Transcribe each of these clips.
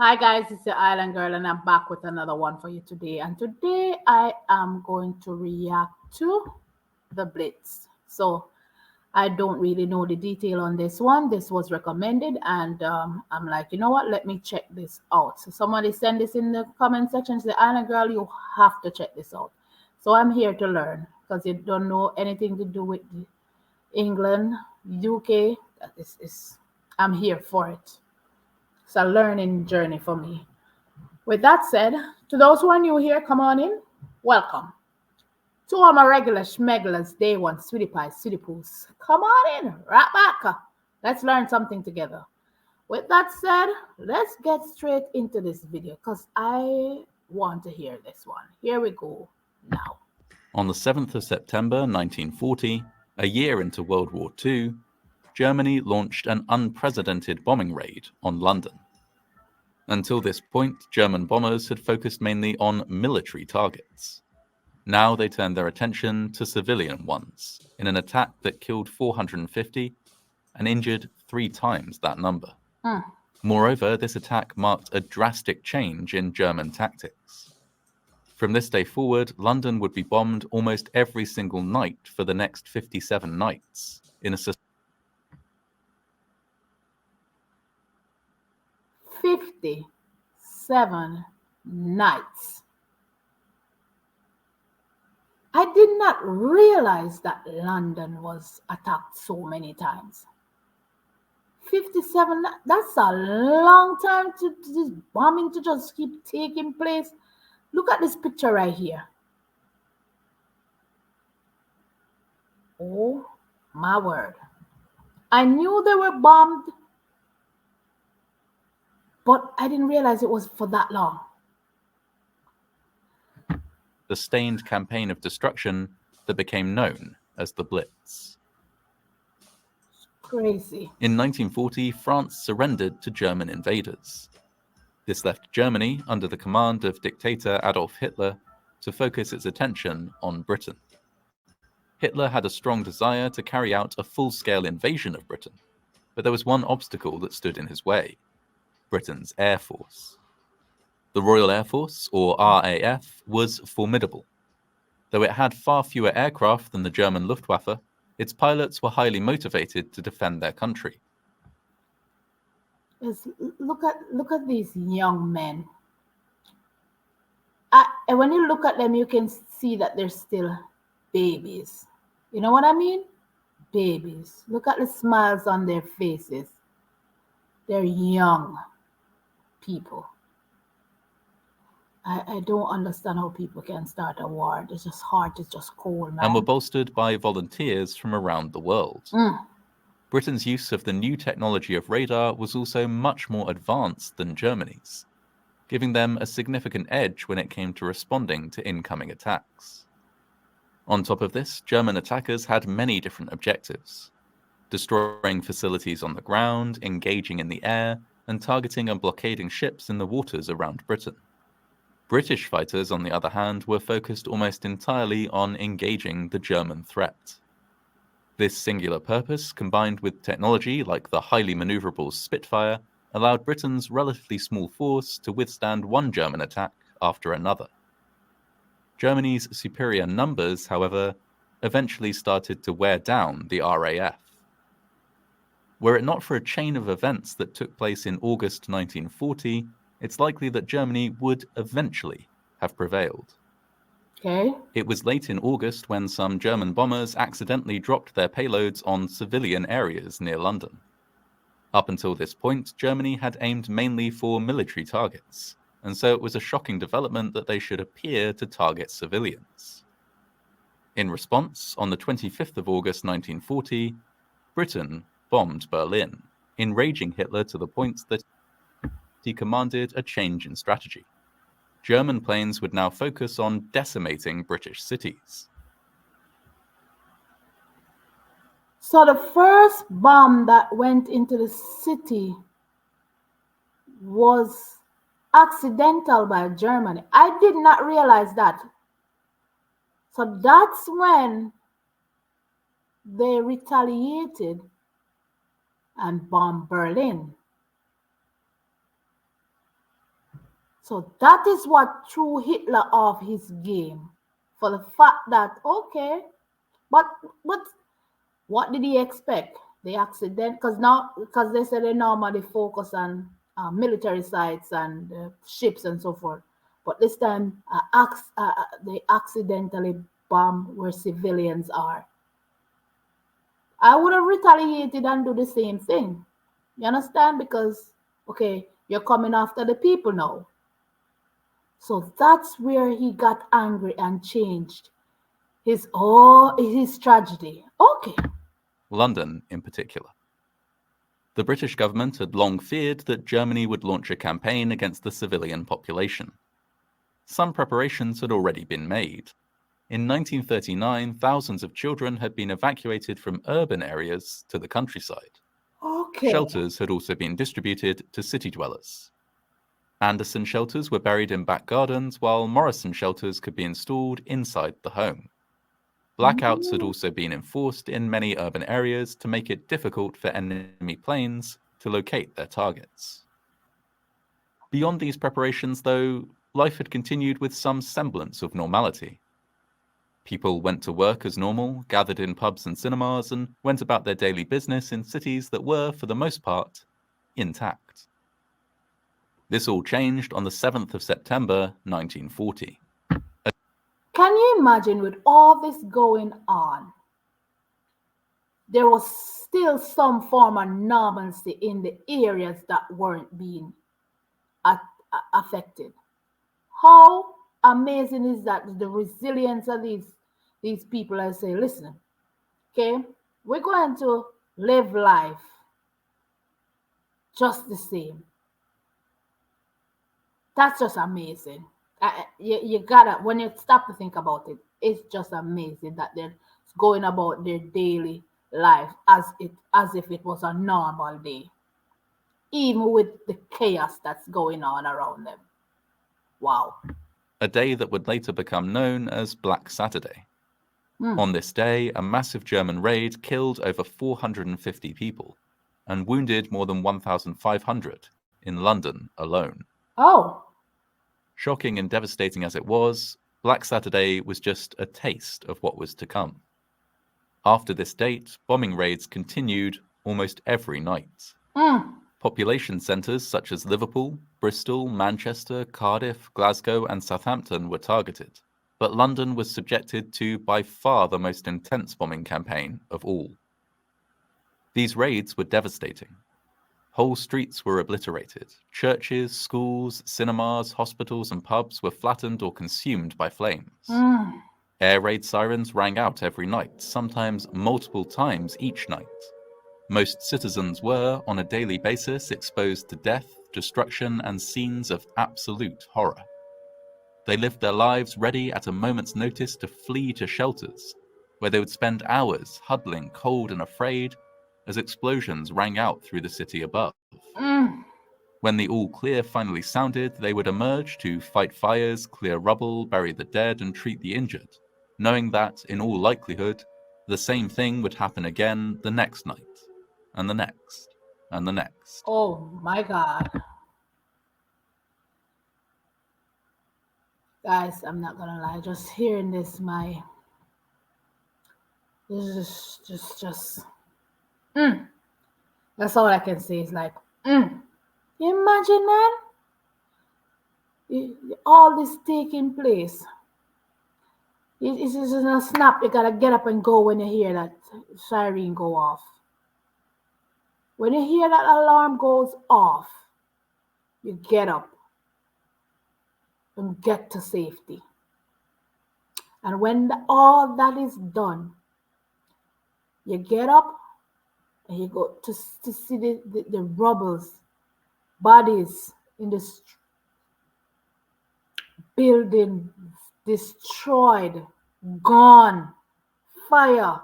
Hi guys, it's the Island Girl and I'm back with another one for you today. And today I am going to react to the Blitz. So I don't really know the detail on this one. This was recommended and I'm like, you know what? Let me check this out. So somebody send this in the comment section. Say, Island Girl, you have to check this out. So I'm here to learn because you don't know anything to do with England, UK. I'm here for it. It's a learning journey for me. With that said, to those who are new here, come on in. Welcome. To all my regular schmeglers, day one, sweetie pies, sweetie poos. Come on in, right back. Let's learn something together. With that said, let's get straight into this video because I want to hear this one. Here we go now. On the 7th of September 1940, a year into World War II, Germany launched an unprecedented bombing raid on London. Until this point, German bombers had focused mainly on military targets. Now they turned their attention to civilian ones, in an attack that killed 450 and injured 3 times that number. Moreover, this attack marked a drastic change in German tactics. From this day forward, London would be bombed almost every single night for the next 57 nights, in a 57 nights. I did not realize that London was attacked so many times. 57, that's a long time to this bombing to just keep taking place. Look at this picture right here. Oh my word. I knew they were bombed, but I didn't realize it was for that long. sustained campaign of destruction that became known as the Blitz. Crazy. In 1940, France surrendered to German invaders. This left Germany, under the command of dictator Adolf Hitler, to focus its attention on Britain. Hitler had a strong desire to carry out a full-scale invasion of Britain, but there was one obstacle that stood in his way: Britain's Air Force. The Royal Air Force, or RAF, was formidable. Though it had far fewer aircraft than the German Luftwaffe, its pilots were highly motivated to defend their country. Look at these young men. And when you look at them, you can see that they're still babies. You know what I mean? Babies. Look at the smiles on their faces. They're young people. I don't understand how people can start a war. It's just hard. It's just cold, man. And were bolstered by volunteers from around the world. Britain's use of the new technology of radar was also much more advanced than Germany's, giving them a significant edge when it came to responding to incoming attacks. On top of this, German attackers had many different objectives: destroying facilities on the ground, engaging in the air, and targeting and blockading ships in the waters around Britain. British fighters, on the other hand, were focused almost entirely on engaging the German threat. This singular purpose, combined with technology like the highly maneuverable Spitfire, allowed Britain's relatively small force to withstand one German attack after another. Germany's superior numbers, however, eventually started to wear down the RAF. Were it not for a chain of events that took place in August 1940, it's likely that Germany would eventually have prevailed. Okay. It was late in August when some German bombers accidentally dropped their payloads on civilian areas near London. Up until this point, Germany had aimed mainly for military targets, and so it was a shocking development that they should appear to target civilians. In response, on the 25th of August 1940, Britain bombed Berlin, enraging Hitler to the point that he commanded a change in strategy. German planes would now focus on decimating British cities. So the first bomb that went into the city was accidental by Germany. I did not realize that. So that's when they retaliated and bombed Berlin. So that is what threw Hitler off his game. For the fact that, okay, but what did he expect? The accident? Because they said they normally focus on military sites and ships and so forth. But this time, they accidentally bomb where civilians are. I would have retaliated and do the same thing. You understand? Because, okay, you're coming after the people now. So that's where he got angry and changed his tragedy. Okay. London in particular. The British government had long feared that Germany would launch a campaign against the civilian population. Some preparations had already been made. In 1939, thousands of children had been evacuated from urban areas to the countryside. Okay. Shelters had also been distributed to city dwellers. Anderson shelters were buried in back gardens, while Morrison shelters could be installed inside the home. Blackouts had also been enforced in many urban areas to make it difficult for enemy planes to locate their targets. Beyond these preparations, though, life had continued with some semblance of normality. People went to work as normal, gathered in pubs and cinemas, and went about their daily business in cities that were, for the most part, intact. This all changed on the 7th of September, 1940. Can you imagine with all this going on, there was still some form of normalcy in the areas that weren't being affected? How amazing is that, the resilience of these people? I say, listen, okay, we're going to live life just the same. That's just amazing. You gotta, when you stop to think about it, it's just amazing that they're going about their daily life as if it was a normal day, even with the chaos that's going on around them. Wow. A day that would later become known as Black Saturday. On this day, a massive German raid killed over 450 people and wounded more than 1,500 in London alone. Oh. Shocking and devastating as it was, Black Saturday was just a taste of what was to come. After this date, bombing raids continued almost every night. Population centres such as Liverpool, Bristol, Manchester, Cardiff, Glasgow and Southampton were targeted, but London was subjected to by far the most intense bombing campaign of all. These raids were devastating. Whole streets were obliterated. Churches, schools, cinemas, hospitals and pubs were flattened or consumed by flames. Air raid sirens rang out every night, sometimes multiple times each night. Most citizens were, on a daily basis, exposed to death, destruction, and scenes of absolute horror. They lived their lives ready at a moment's notice to flee to shelters, where they would spend hours huddling cold and afraid as explosions rang out through the city above. When the all clear finally sounded, they would emerge to fight fires, clear rubble, bury the dead, and treat the injured, knowing that, in all likelihood, the same thing would happen again the next night, and the next, and the next. Oh my God. Guys, I'm not gonna lie, just hearing this is just that's all I can say is like, imagine, man, all this taking place. It's just in a snap. You gotta get up and go when you hear that siren go off. When you hear that alarm goes off, you get up and get to safety. And when all that is done, you get up and you go to see the rebels, bodies in the building, destroyed, gone, fire.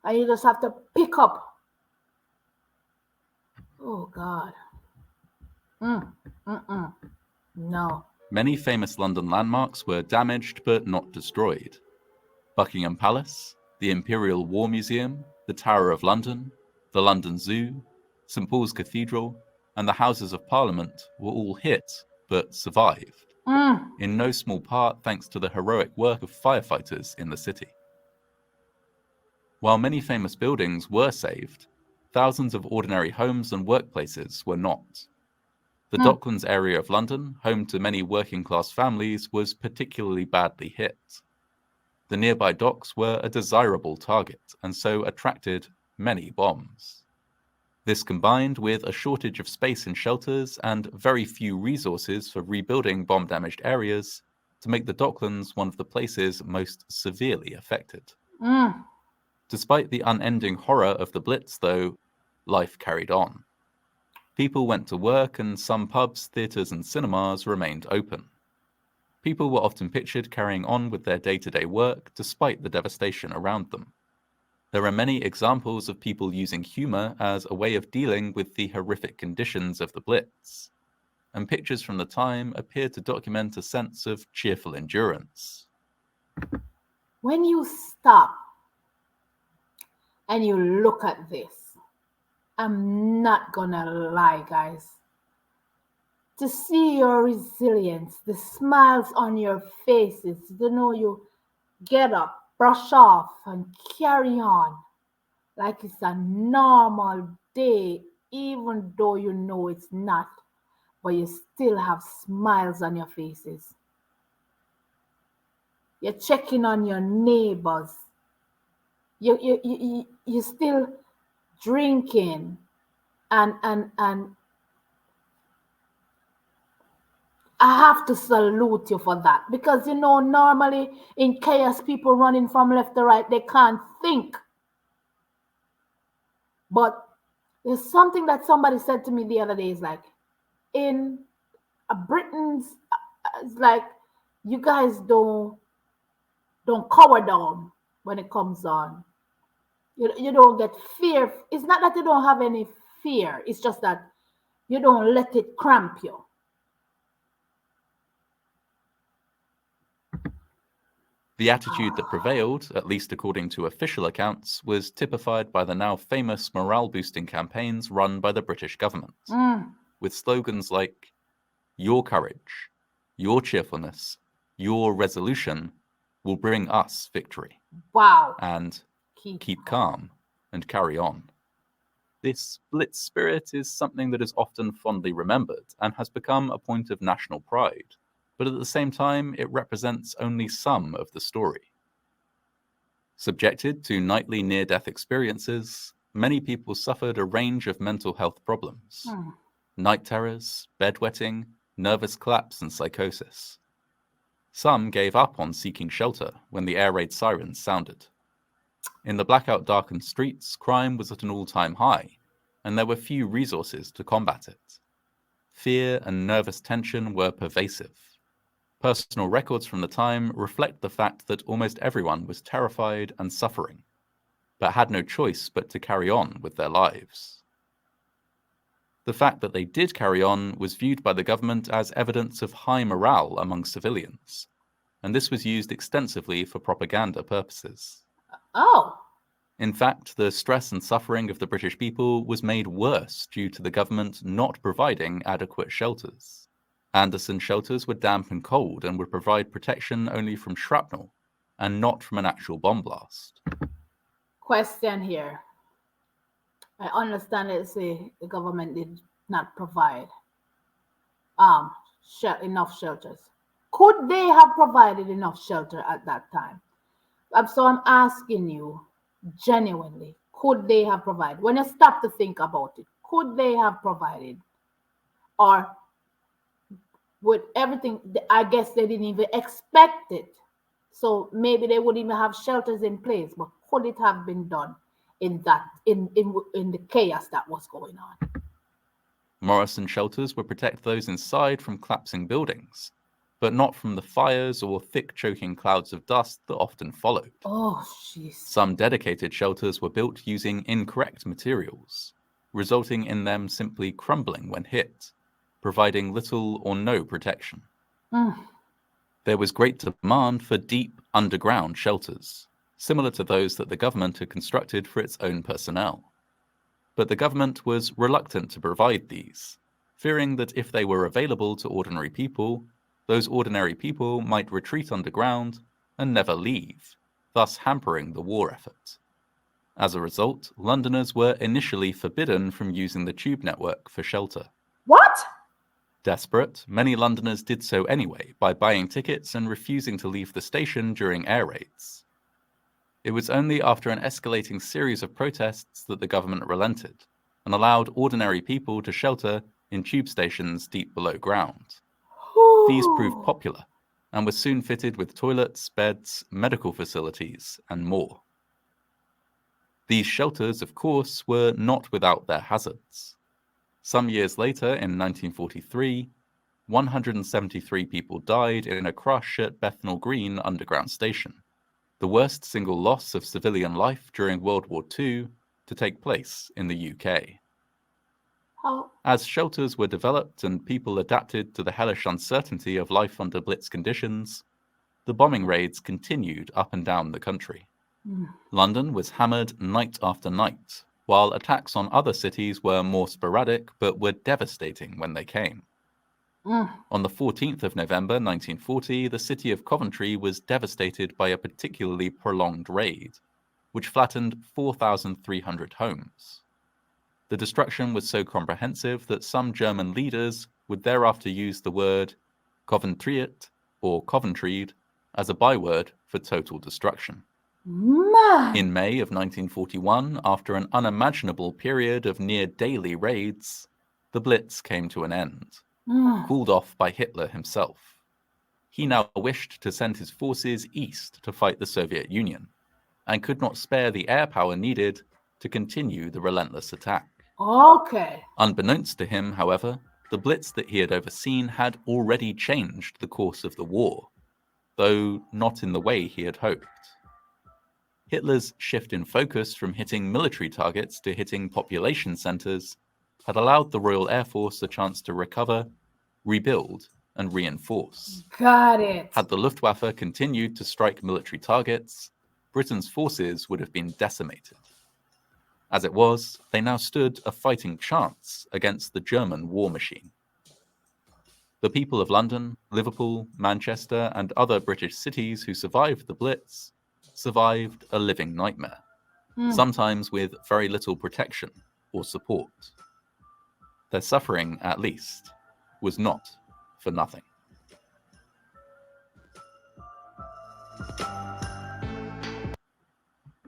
And you just have to pick up. Oh, God. No. Many famous London landmarks were damaged but not destroyed. Buckingham Palace, the Imperial War Museum, the Tower of London, the London Zoo, St Paul's Cathedral, and the Houses of Parliament were all hit but survived, in no small part thanks to the heroic work of firefighters in the city. While many famous buildings were saved, thousands of ordinary homes and workplaces were not. The Docklands area of London, home to many working-class families, was particularly badly hit. The nearby docks were a desirable target, and so attracted many bombs. This combined with a shortage of space in shelters and very few resources for rebuilding bomb-damaged areas to make the Docklands one of the places most severely affected. Despite the unending horror of the Blitz, though, life carried on. People went to work and some pubs, theatres and cinemas remained open. People were often pictured carrying on with their day-to-day work despite the devastation around them. There are many examples of people using humour as a way of dealing with the horrific conditions of the Blitz, and pictures from the time appear to document a sense of cheerful endurance. When you stop and you look at this, I'm not gonna lie, guys. To see your resilience, the smiles on your faces, you get up, brush off, and carry on like it's a normal day, even though you know it's not, but you still have smiles on your faces. You're checking on your neighbors. You're still drinking and I have to salute you for that, because normally in chaos people running from left to right, they can't think. But there's something that somebody said to me the other day, is like, in Britain's, it's like, you guys don't cower down when it comes on. You don't get fear. It's not that you don't have any fear, it's just that you don't let it cramp you. The attitude that prevailed, at least according to official accounts, was typified by the now famous morale-boosting campaigns run by the British government, with slogans like, "Your courage, your cheerfulness, your resolution will bring us victory." Wow. And keep calm and carry on. This Blitz spirit is something that is often fondly remembered and has become a point of national pride, but at the same time, it represents only some of the story. Subjected to nightly near-death experiences, many people suffered a range of mental health problems. Night terrors, bedwetting, nervous collapse, and psychosis. Some gave up on seeking shelter when the air raid sirens sounded. In the blackout-darkened streets, crime was at an all-time high, and there were few resources to combat it. Fear and nervous tension were pervasive. Personal records from the time reflect the fact that almost everyone was terrified and suffering, but had no choice but to carry on with their lives. The fact that they did carry on was viewed by the government as evidence of high morale among civilians, and this was used extensively for propaganda purposes. Oh. In fact, the stress and suffering of the British people was made worse due to the government not providing adequate shelters. Anderson shelters were damp and cold and would provide protection only from shrapnel and not from an actual bomb blast. Question here. I understand that the government did not provide enough shelters. Could they have provided enough shelter at that time? So I'm asking you genuinely, could they have provided? When you stop to think about it, could they have provided? Or with everything, I guess they didn't even expect it. So maybe they wouldn't even have shelters in place, but could it have been done in the chaos that was going on? Morrison shelters would protect those inside from collapsing buildings, but not from the fires or thick choking clouds of dust that often followed. Oh, jeez. Some dedicated shelters were built using incorrect materials, resulting in them simply crumbling when hit, providing little or no protection. There was great demand for deep underground shelters, similar to those that the government had constructed for its own personnel. But the government was reluctant to provide these, fearing that if they were available to ordinary people, those ordinary people might retreat underground and never leave, thus hampering the war effort. As a result, Londoners were initially forbidden from using the tube network for shelter. What? Desperate, many Londoners did so anyway by buying tickets and refusing to leave the station during air raids. It was only after an escalating series of protests that the government relented and allowed ordinary people to shelter in tube stations deep below ground. These proved popular and were soon fitted with toilets, beds, medical facilities, and more. These shelters, of course, were not without their hazards. Some years later, in 1943, 173 people died in a crush at Bethnal Green underground station, the worst single loss of civilian life during World War II to take place in the UK. As shelters were developed and people adapted to the hellish uncertainty of life under Blitz conditions, the bombing raids continued up and down the country. London was hammered night after night, while attacks on other cities were more sporadic but were devastating when they came. On the 14th of November 1940, the city of Coventry was devastated by a particularly prolonged raid, which flattened 4,300 homes. The destruction was so comprehensive that some German leaders would thereafter use the word Coventriet or Coventried as a byword for total destruction. In May of 1941, after an unimaginable period of near-daily raids, the Blitz came to an end, called off by Hitler himself. He now wished to send his forces east to fight the Soviet Union, and could not spare the air power needed to continue the relentless attack. Okay. Unbeknownst to him, however, the Blitz that he had overseen had already changed the course of the war, though not in the way he had hoped. Hitler's shift in focus from hitting military targets to hitting population centers had allowed the Royal Air Force a chance to recover, rebuild, and reinforce. Got it. Had the Luftwaffe continued to strike military targets, Britain's forces would have been decimated. As it was, they now stood a fighting chance against the German war machine. The people of London, Liverpool, Manchester, and other British cities who survived the Blitz survived a living nightmare, sometimes with very little protection or support. Their suffering, at least, was not for nothing.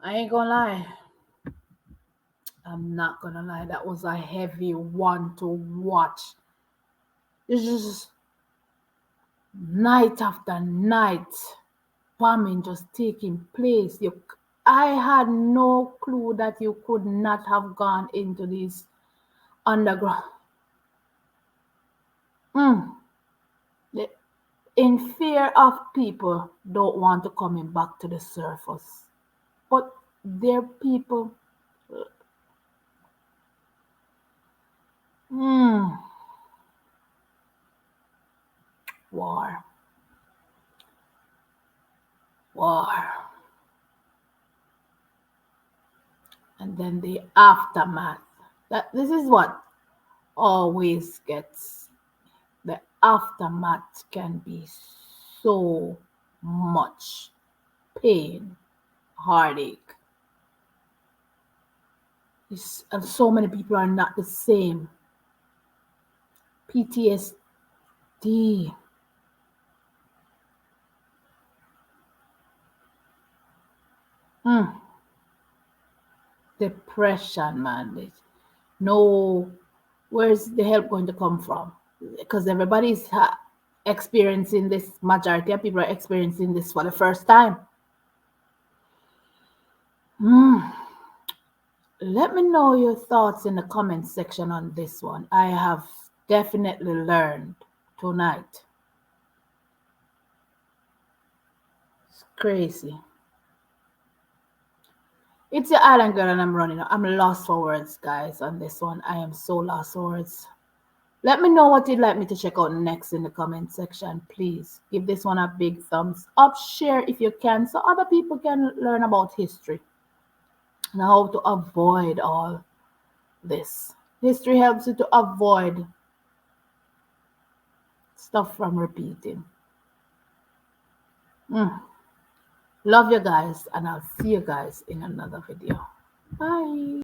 I ain't gonna lie. I'm not gonna lie. That was a heavy one to watch. It's just night after night, bombing just taking place. I had no clue that you could not have gone into these underground. In fear of people don't want to coming back to the surface, but their people. War. And then the aftermath. This is what always gets. The aftermath can be so much pain, heartache. And so many people are not the same. PTSD. Depression, man. No, where's the help going to come from? Because everybody's experiencing this, majority of people are experiencing this for the first time. Let me know your thoughts in the comment section on this one. I have definitely learned tonight. It's crazy. It's your island girl and I'm running. I'm lost for words, guys, on this one. I am so lost for words. Let me know what you'd like me to check out next in the comment section. Please give this one a big thumbs up. Share if you can so other people can learn about history and how to avoid all this. History helps you to avoid stuff from repeating. Love you guys, and I'll see you guys in another video. Bye.